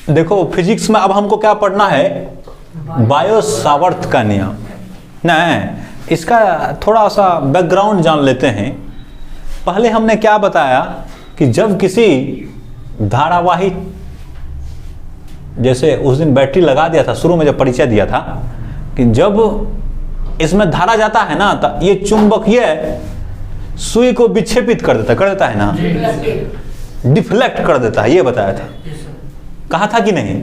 देखो फिजिक्स में अब हमको क्या पढ़ना है, बायो सावर्त का नियम। नहीं, इसका थोड़ा सा बैकग्राउंड जान लेते हैं। पहले हमने क्या बताया कि जब किसी धारावाही, जैसे उस दिन बैटरी लगा दिया था, शुरू में जब परिचय दिया था कि जब इसमें धारा जाता है ना तो ये चुंबकीय सुई को विक्षेपित कर देता है ना, डिफ्लेक्ट कर देता है, ये बताया था, कहा था कि नहीं।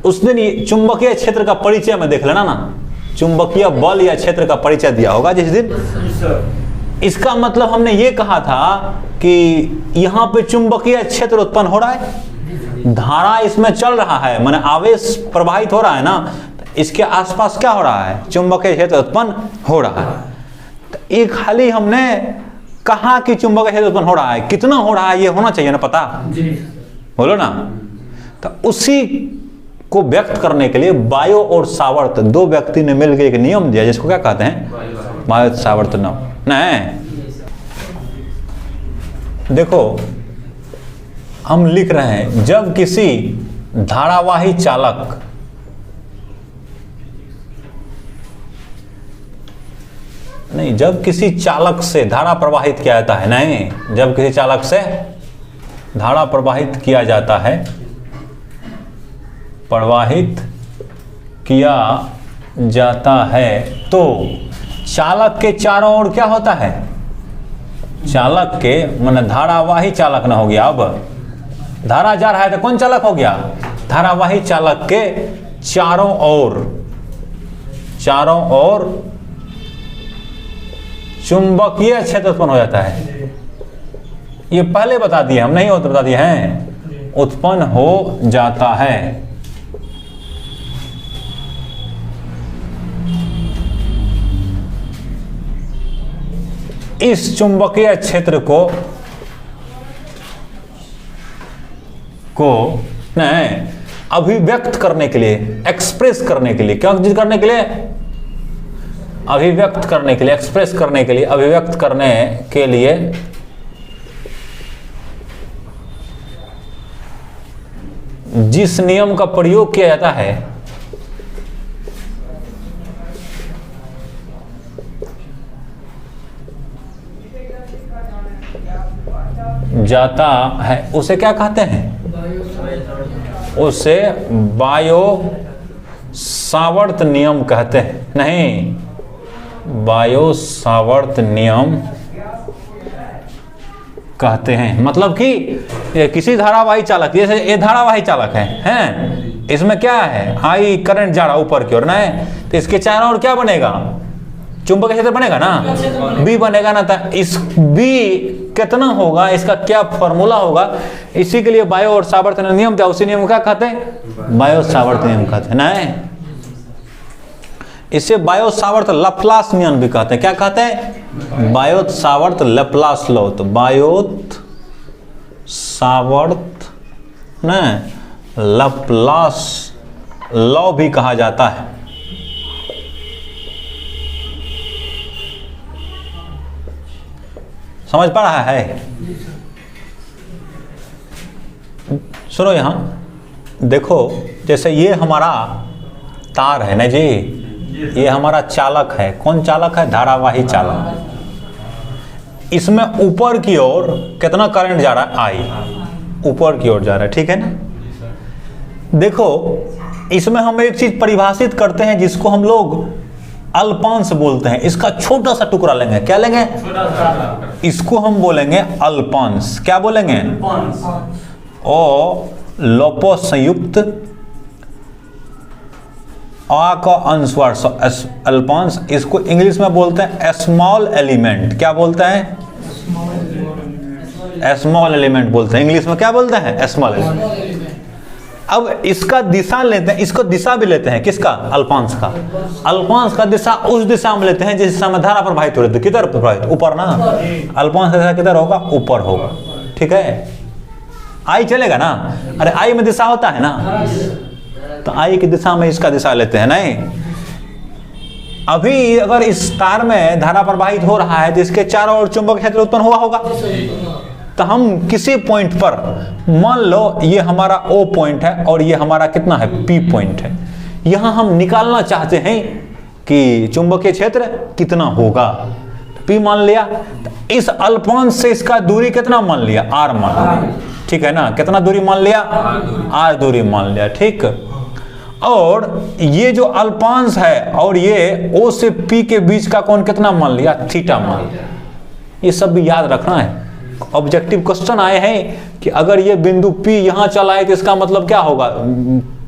उस दिन ये चुंबकीय क्षेत्र का परिचय में देख लेना ना, चुंबकीय बल या क्षेत्र का परिचय दिया होगा जिस दिन। इसका मतलब हमने ये कहा था कि यहाँ पे चुंबकीय क्षेत्र उत्पन्न हो रहा है, धारा इसमें चल रहा है, माने आवेश प्रवाहित हो रहा है ना, इसके आसपास क्या हो रहा है, चुंबकीय क्षेत्र उत्पन्न हो रहा है। तो एक खाली हमने कहा कि चुंबकीय क्षेत्र उत्पन्न हो रहा है, कितना हो रहा है ये होना चाहिए ना पता, बोलो ना। तो उसी को व्यक्त करने के लिए बायो और सावर्त दो व्यक्ति ने मिलकर एक नियम दिया, जिसको क्या कहते हैं, बायो सावर्त नियम। नहीं, देखो हम लिख रहे हैं, जब किसी धारावाही चालक नहीं, जब किसी चालक से धारा प्रवाहित किया जाता है, नहीं, जब किसी चालक से धारा प्रवाहित किया जाता है, प्रवाहित किया जाता है, तो चालक के चारों ओर क्या होता है, चालक के माने धारावाही चालक ना हो गया, अब धारा जा रहा है तो कौन चालक हो गया, धारावाही चालक के चारों ओर चुंबकीय क्षेत्र उत्पन्न हो जाता है। ये पहले बता दिए हम, नहीं बता दिए हैं, उत्पन्न हो जाता है। इस चुंबकीय क्षेत्र को नहीं, अभिव्यक्त करने के लिए, एक्सप्रेस करने के लिए, क्या चीज करने के लिए, अभिव्यक्त करने के लिए, एक्सप्रेस करने के लिए, अभिव्यक्त करने के लिए जिस नियम का प्रयोग किया जाता है उसे क्या कहते हैं, उसे बायो सावर्त नियम कहते हैं। नहीं, बायो सावर्त नियम कहते हैं। मतलब कि किसी धारावाही चालक, जैसे ये धारावाही चालक हैं, इसमें क्या है, आई करंट जा रहा ऊपर की ओर ना है, तो इसके चारों ओर क्या बनेगा, चुंबकीय क्षेत्र बनेगा ना, बी बनेगा ना। तो इस बी कितना होगा, इसका क्या फॉर्मूला होगा, इसी के लिए बायो और सावर्त नियम था, उसी नियम क्या कहते हैं, बायो सावर्त नियम कहते हैं। नहीं, इसे बायो सावर्त लैप्लास नियम भी कहते हैं। क्या कहते हैं, बायो सावर्त लैप्लास लॉ। तो बायो सावर्त न लैप्लास लॉ भी कहा जाता है। समझ पा रहा है, सुनो यहां देखो, जैसे ये हमारा तार है ना जी, ये हमारा चालक है। कौन चालक है, धारावाही चालक। इसमें ऊपर की ओर कितना करंट जा रहा है, आई, ऊपर की ओर जा रहा है, ठीक है ना। देखो इसमें हम एक चीज परिभाषित करते हैं जिसको हम लोग अल्पांश बोलते हैं। इसका छोटा सा टुकड़ा लेंगे, क्या लेंगे, इसको हम बोलेंगे अल्पांश। क्या बोलेंगे, ओ लोपो संयुक्त आ का अंशवार अल्पांश, इसको इंग्लिश में बोलते हैं स्मॉल एलिमेंट। क्या बोलते हैं, स्मॉल एलिमेंट बोलते हैं। इंग्लिश में क्या बोलते हैं, स्मॉल एलिमेंट। अब इसका दिशा लेते हैं, इसको दिशा भी लेते हैं, किसका, अल्पांश का। अल्पांश का दिशा उस दिशा में लेते हैं जिस दिशा में धारा प्रवाहित हो रही है। किधर प्रवाहित, ऊपर ना, अल्पांश का दिशा किधर होगा, ऊपर होगा, ठीक है। आई चलेगा ना, अरे आई में दिशा होता है ना, तो आई की दिशा में इसका दिशा लेते हैं। नहीं, अभी अगर इस तार में धारा प्रवाहित हो रहा है तो इसके चारों ओर चुंबकीय क्षेत्र उत्पन्न हुआ होगा, तो हम किसी पॉइंट पर, मान लो ये हमारा O पॉइंट है और ये हमारा कितना है P पॉइंट है, यहां हम निकालना चाहते हैं कि चुंबकीय क्षेत्र कितना होगा। P मान लिया, तो इस अल्पांश से इसका दूरी कितना मान लिया, R मान लिया, ठीक है ना। कितना दूरी मान लिया, R दूरी मान लिया, ठीक। और ये जो अल्पांश है और ये O से P के बीच का कोण कितना मान लिया, थीटा मान लिया। ये सब भी याद रखना है। ऑब्जेक्टिव क्वेश्चन आए हैं कि अगर ये बिंदु P यहां चला है तो इसका मतलब क्या होगा,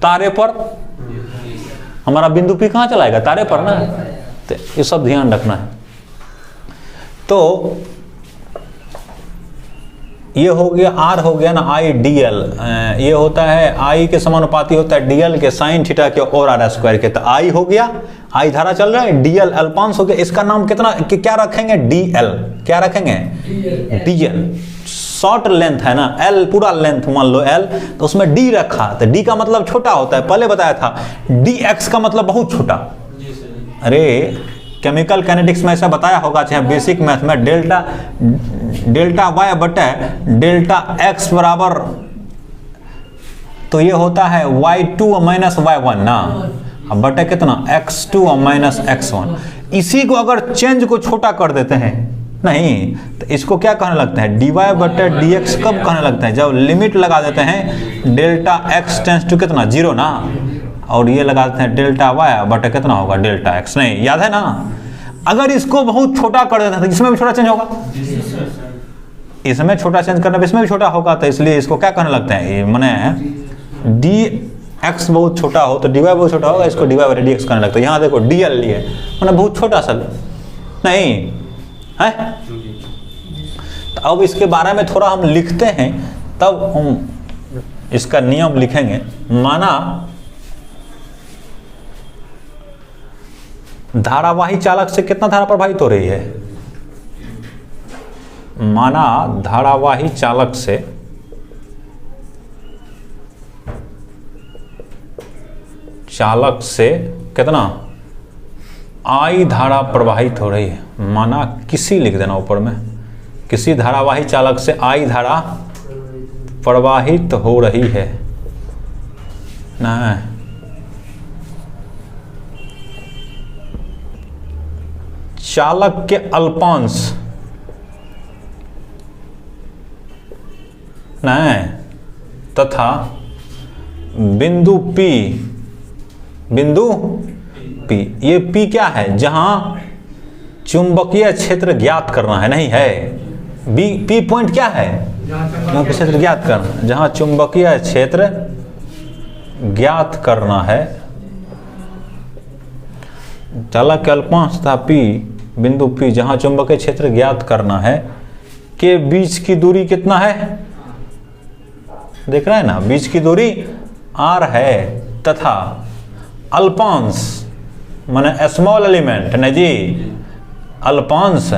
तारे पर, हमारा बिंदु P कहां चलाएगा, तारे पर ना। तो ये सब ध्यान रखना है। तो ये हो गया, R हो गया ना, I dl, ये होता है I के समानुपाती होता है dl के साइन थीटा के और R स्क्वायर के। तो I हो गया, I धारा चल रहा है, dl अल्पांश हो गया, इसका नाम कितना क्या रखेंगे, dl, क्या रखेंगे, dl। शॉर्ट लेंथ है ना, l पूरा लेंथ मान लो l, तो उसमें d रखा, तो d का मतलब छोटा होता है, पहले बताया था। dx का मतलब बहुत छोटा। अरे केमिकल काइनेटिक्स में ऐसा बताया होगा, चाहे बेसिक मैथ में, डेल्टा y बटे डेल्टा x बराबर, तो ये होता है y2 माइनस y1 ना, अब बटे कितना, x2 माइनस x1। इसी को अगर चेंज को छोटा कर देते हैं, नहीं तो इसको क्या कहने लगता है, dy बटे dx कब कहने लगता है, जब लिमिट लगा देते हैं डेल्टा x टेंस टू कितना, 0 ना, और ये लगा देते हैं डेल्टा y बटे कितना होगा, डेल्टा x, नहीं याद है ना। अगर इसको बहुत छोटा कर देते हैं तो इसमें भी छोटा चेंज होगा, इसमें छोटा चेंज करने पे इसमें भी छोटा होगा, तो इसलिए इसको क्या कहने लगता है, माने dx बहुत छोटा हो तो dy बहुत छोटा होगा, इसको dy बटे dx कहने लगता है। यहाँ देखो dl लिए माने बहुत छोटा सा, नहीं है। तो अब इसके बारे में थोड़ा हम लिखते हैं, तब हम इसका नियम लिखेंगे। माना धारावाही चालक से कितना धारा प्रवाहित हो रही है, माना धारावाही चालक से कितना I धारा प्रवाहित हो रही है। माना किसी लिख देना ऊपर में, किसी धारावाही चालक से I धारा प्रवाहित हो रही है ना। चालक के अल्पांश नहीं तथा बिंदु P, ये P क्या है, जहां चुंबकीय क्षेत्र ज्ञात करना है, नहीं है। P पॉइंट क्या है, चुंबकीय क्षेत्र ज्ञात करना, जहां चुंबकीय क्षेत्र ज्ञात करना है। चालक के अल्पांश तथा P, बिंदु P जहां चुंबकीय क्षेत्र ज्ञात करना है के बीच की दूरी कितना है, देख रहे हैं ना, बीच की दूरी R है, तथा अल्पांश माने स्मॉल एलिमेंट ना जी, अल्पांश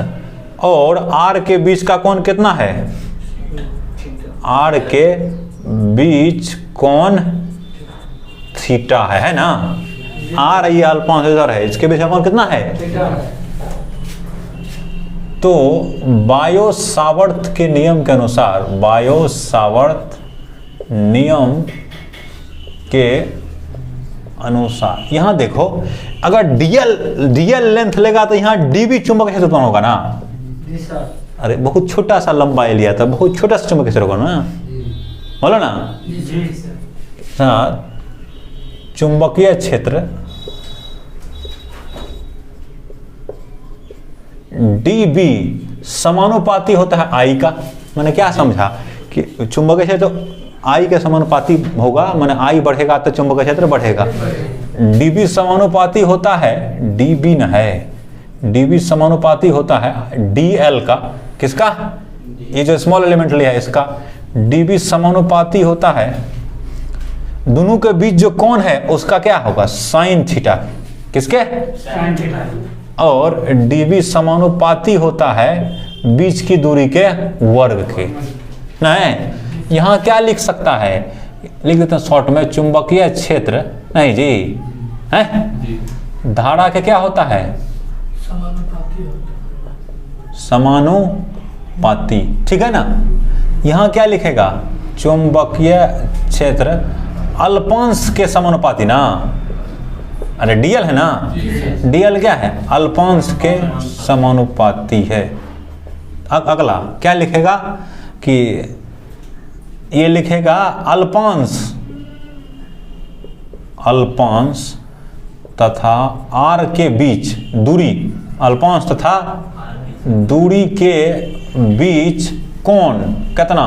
और R के बीच का कोण कितना है, R के बीच कोण थीटा है ना। R ये अल्पांश इधर है, इसके बीच का कोण कितना है, तो बायो-सावर्त के नियम के अनुसार, बायो-सावर्त नियम के अनुसार यहां देखो, अगर dl लेंथ लेगा तो यहां db चुंबकीय क्षेत्र उत्पन्न होगा ना। अरे बहुत छोटा सा लंबाई लिया था, बहुत छोटा सा चुंबकीय क्षेत्र होगा ना, बोलो ना। हाँ, चुंबकीय क्षेत्र db समानुपाती होता है I का। मैंने क्या समझा कि चुंबकीय क्षेत्र I के समानुपाती होगा, मैंने I बढ़ेगा तो चुंबकीय क्षेत्र बढ़ेगा। db समानुपाती होता है, db न है, db समानुपाती होता है dl का, किसका, ये जो स्मॉल एलिमेंट लिया है इसका। db समानुपाती होता है, दोनों के बीच जो कोण है उसका क्या होगा, साइन थीटा, किसके, साइन थीटा। और db समानुपाती होता है बीच की दूरी के वर्ग के। नहीं, यहां क्या लिख सकता है, लिख देते हैं शॉर्ट में, चुंबकीय क्षेत्र, नहीं जी है, धारा के क्या होता है, समानुपाती, ठीक है ना। यहाँ क्या लिखेगा, चुंबकीय क्षेत्र अल्पांश के समानुपाती ना, अरे डीएल है ना, डीएल क्या है, अल्पांश के समानुपाती है। अगला क्या लिखेगा कि ये लिखेगा अल्पांश तथा आर के बीच दूरी, अल्पांश तथा दूरी के बीच कोण कितना,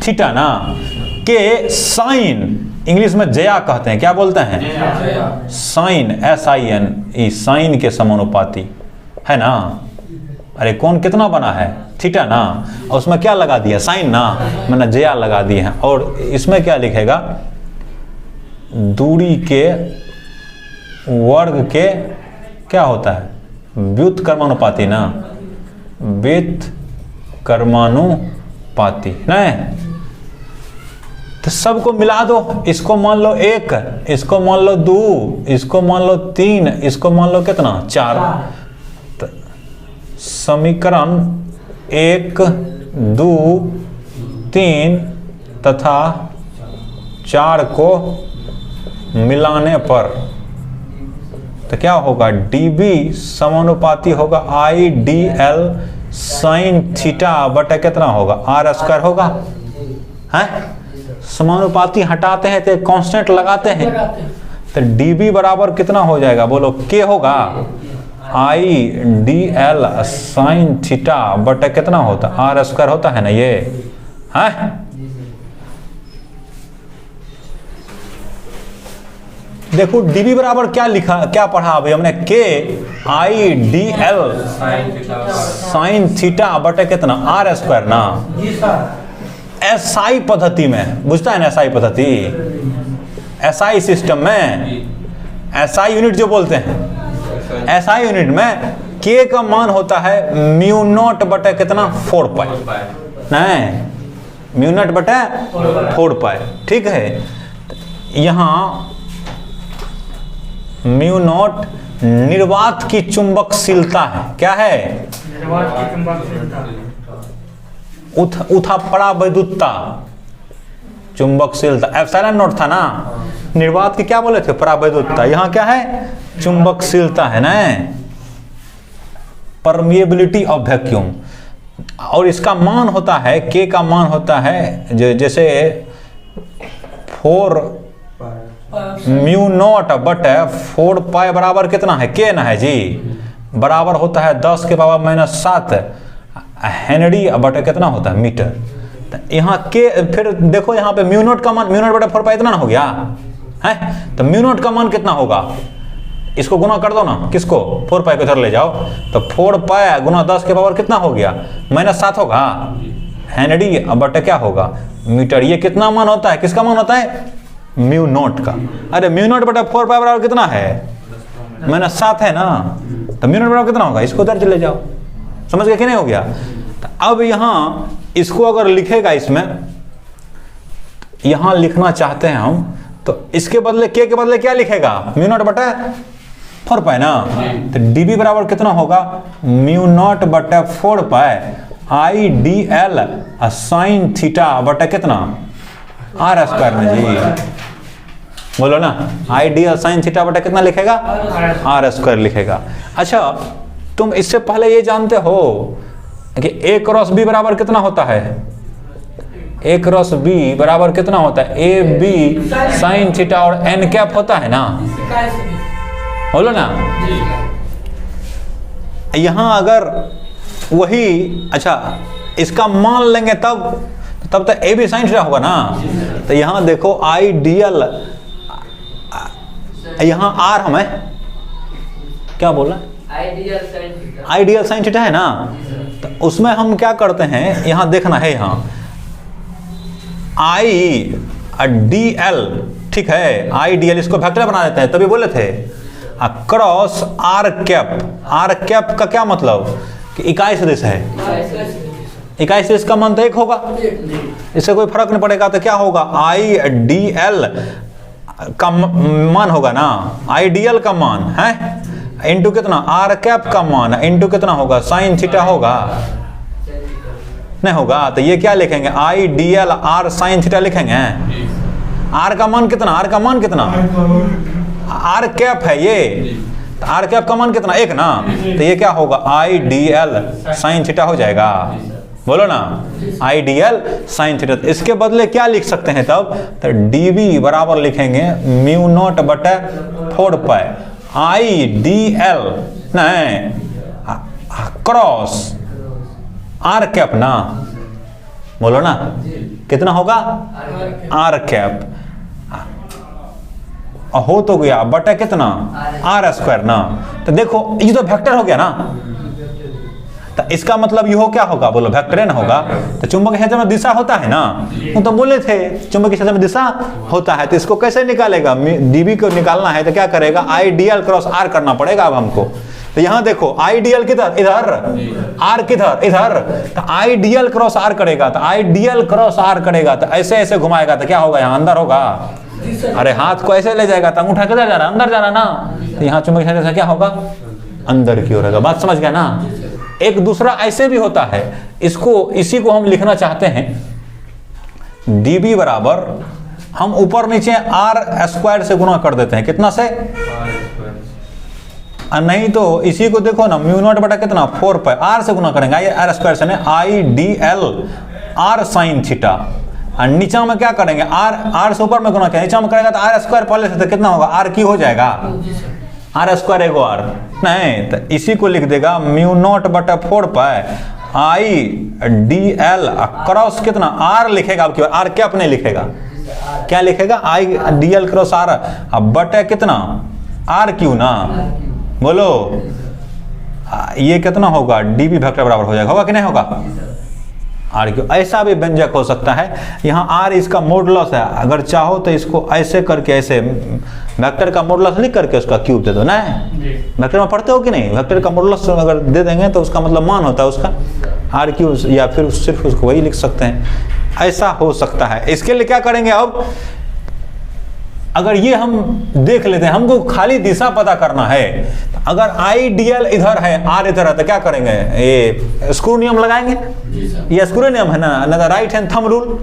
थीटा ना, के साइन, इंग्लिश में जया कहते हैं, क्या बोलते हैं, साइन, SIN, साइन के समानुपाती है ना। अरे कौन कितना बना है, थीटा ना, और उसमें क्या लगा दिया, साइन ना, मैंने जया लगा दिए हैं। और इसमें क्या लिखेगा, दूरी के वर्ग के क्या होता है, व्युत्क्रमानुपाती ना, व्युत्क्रमानुपाती नहीं। तो सबको मिला दो, इसको मान लो 1, इसको मान लो 2, इसको मान लो 3, इसको मान लो कितना 4। तो समीकरण 1, 2, 3 तथा 4 को मिलाने पर तो क्या होगा, dB समानुपाती होगा IDL साइन थीटा बटा कितना होगा, R² होगा, है। समानुपाती हटाते हैं तो कांस्टेंट लगाते हैं, तो dB बराबर कितना हो जाएगा, बोलो, K होगा, IDL साइन थीटा बटा कितना होता, R² होता है ना ये, है। देखो dB बराबर क्या लिखा, क्या पढ़ा अभी हमने, KIDL साइन थीटा बटे कितना, R² ना। SI पद्धति में, बुझता है ना SI पद्धति, SI सिस्टम में, SI यूनिट जो बोलते हैं, SI यूनिट में K का मान होता है μ0 बटे कितना, 4 पाई, नहीं, μ0 बटे 4 पाई, ठीक है। यहाँ μ0 निर्वात की चुंबकशीलता है, क्या है, निर्वात की चुंबकशीलता, उठा परावैद्युतता, चुंबकशीलता, एप्सिलॉन नॉट था ना, निर्वात की क्या बोले थे, परावैद्युतता, यहाँ क्या है, चुंबकशीलता है ना, परमिएबिलिटी ऑफ वैक्यूम। और इसका मान होता है, K का मान होता है जैसे 4 μ0 बटे 4 पाई बराबर कितना है, K ना है जी, बराबर होता है 10⁻⁻7 हेनरी बटे कितना होता है, मीटर। तो यहाँ K, फिर देखो यहाँ पे μ0 का मान, μ0 बटे 4 पाई इतना ना हो गया है, तो μ0 का मान कितना होगा, इसको गुना कर दो ना, किसको, 4 पाई को इधर ले जाओ, तो 4 पाई गुना 10 के पावर कितना हो गया, -7 होगा, हेनरी बटे क्या होगा, मीटर। ये कितना मान होता है, किसका मान होता है, μ0 का। अरे μ0 बटा 4 पाई बराबर कितना है, -7 है ना, तो μ0 बराबर कितना होगा, इसको दर्ज ले जाओ, समझ गए कि नहीं, हो गया। तो अब यहाँ इसको अगर लिखेगा, इसमें यहाँ लिखना चाहते हैं हम, तो इसके बदले K के बदले क्या लिखेगा, μ0 बटा 4 पाई ना, तो dB बराबर कितना होगा, μ0 बटा 4 पाई IDL साइन थीटा बटा कितना, R² में जी, बोलो ना, IDL साइन थीटा बटा कितना लिखेगा, R² लिखेगा। अच्छा, तुम इससे पहले ये जानते हो कि A क्रॉस B बराबर कितना होता है, A क्रॉस B बराबर कितना होता है, AB साइन थीटा और n कैप होता है ना, बोलो ना। यहाँ अगर वही, अच्छा इसका मान लेंगे तब तो AB साइन थीटा होगा ना। तो यहाँ देखो आइडियल, यहाँ R हमें क्या बोला, आइडियल साइन थीटा है ना, तो उसमें हम क्या करते हैं, यहाँ देखना है, यहाँ IDL, ठीक है, IDL इसको वेक्टर बना देते हैं, तभी बोले थे, क्रॉस R कैप का क्या मतलब कि इकाई सदिश है, इकाई सदिश का मान तो 1 होगा, इससे कोई फर्क नहीं पड़ेगा, तो क्या होगा, IDL का मान होगा ना, आइडियल का मान है इंटू कितना, R कैप का मान इंटू कितना होगा, साइन थीटा होगा, नहीं होगा। तो ये क्या लिखेंगे, आई D L R sine theta लिखेंगे। आर का मान कितना, आर का मान कितना, आर कैप है ये, तो आर कैप का मान कितना, 1 ना। तो ये क्या होगा, आई डी एल साइन थीटा हो जाएगा। बोलो ना, आई डी एल साइन थीटा। इसके बदले क्या लिख सकते हैं तब, तो डी बी बराबर लिखेंगे म्यू नॉट बटे 4 पाई आई डी एल नहीं क्रॉस आर कैप ना। बोलो ना, कितना होगा, आर कैप हो तो गया बटे कितना, आर स्क्वायर ना। तो देखो ये तो वेक्टर हो गया ना, तो इसका मतलब ये हो क्या होगा, बोलो वेक्टर ना होगा। तो चुंबक क्षेत्र में दिशा होता है ना, वो तो बोले थे चुंबक क्षेत्र में दिशा होता है। तो इसको कैसे निकालेगा, डीबी को निकालना है तो क्या करेगा, I D L cross R करना पड़ेगा अब हमको। तो यहां देखो आई डी एल किधर, इधर, आर किधर, इधर। तो I D L cross R करेगा, तो I D L cross R करेगा तो ऐसे ऐसे घुमाएगा तो क्या होगा, यहाँ अंदर होगा। अरे हाथ को ऐसे ले जाएगा तो अंगूठा किधर जा रहा है, अंदर जा रहा ना। तो यहाँ चुंबक क्षेत्र से क्या होगा, अंदर की ओर होगा। बात समझ गया ना। एक दूसरा ऐसे भी होता है, इसको इसी को हम लिखना चाहते हैं, dB बराबर हम ऊपर नीचे आर स्क्वायर से गुना कर देते हैं, कितना से, नहीं तो इसी को देखो ना, म्यू नॉट बटा कितना 4 पाई आर से गुना करेंगे, आर स्क्वायर से नहीं, आई D L R sine theta. और नीचा में क्या करेंगे, आर से ऊपर में गुना किया, नीचा में करेगा तो आर स्क्वायर पहले से तो कितना होगा, आर की हो जाएगा, आर स्क्वायर एगो आर नहीं। तो इसी को लिख देगा म्यू नॉट बटा 4 pi I D L cross कितना, आर लिखेगा अब, आर कैप नहीं लिखेगा, क्या लिखेगा, I D L cross R अब बटे कितना, आर क्यू ना। बोलो ये कितना होगा, डीबी वेक्टर बराबर हो जाएगा, होगा कि नहीं होगा, आर क्यू। ऐसा भी व्यंजक हो सकता है, यहाँ आर इसका मॉडुलस है, अगर चाहो तो इसको ऐसे करके, ऐसे वेक्टर का मॉडुलस लिख करके उसका क्यूब दे दो ना। वेक्टर में पढ़ते हो कि नहीं, वेक्टर का मॉडुलस अगर दे देंगे तो उसका मतलब मान होता है उसका आर क्यू, या फिर सिर्फ उसको वही लिख सकते हैं, ऐसा हो सकता है। इसके लिए क्या करेंगे अब, अगर ये हम देख लेते हैं, हमको खाली दिशा पता करना है, तो अगर आई डी एल इधर है आर इधर है तो क्या करेंगे, ये स्क्रू नियम लगाएंगे, ये स्क्रू नियम है ना, right hand thumb rule.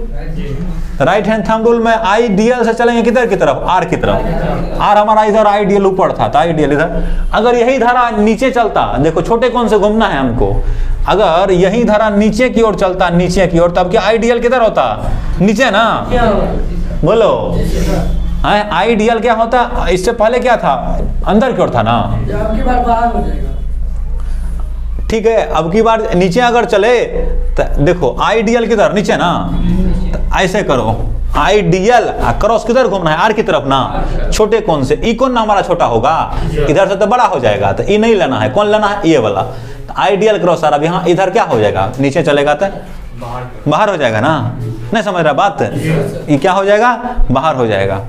Right hand thumb rule में आई डी एल से चलेंगे किधर की तरफ, आर की तरफ। आर हमारा इधर, आई डी एल ऊपर था तो आई डी एल इधर। अगर यही धारा नीचे चलता, देखो छोटे कौन से घूमना है हमको, अगर यही धारा नीचे की ओर चलता, नीचे की ओर, तब क्या आई डी एल किधर होता, नीचे ना। बोलो आई डी एल क्या होता, इससे पहले क्या था, अंदर की ओर था ना। ठीक है, अब की बार नीचे अगर चले तो देखो आई डी एल किधर, नीचे ना। तो ऐसे करो, आई डी एल क्रॉस किधर घूमना है, आर की तरफ ना। छोटे कौन से, ई कौन ना हमारा छोटा होगा, इधर से तो बड़ा हो जाएगा, तो ई नहीं लेना है, कौन लेना है, ये वाला। तो I D L cross R, अब यहाँ इधर क्या हो जाएगा, नीचे चलेगा तो बाहर हो जाएगा ना। नहीं समझ रहा बात, ये क्या हो जाएगा, बाहर हो जाएगा।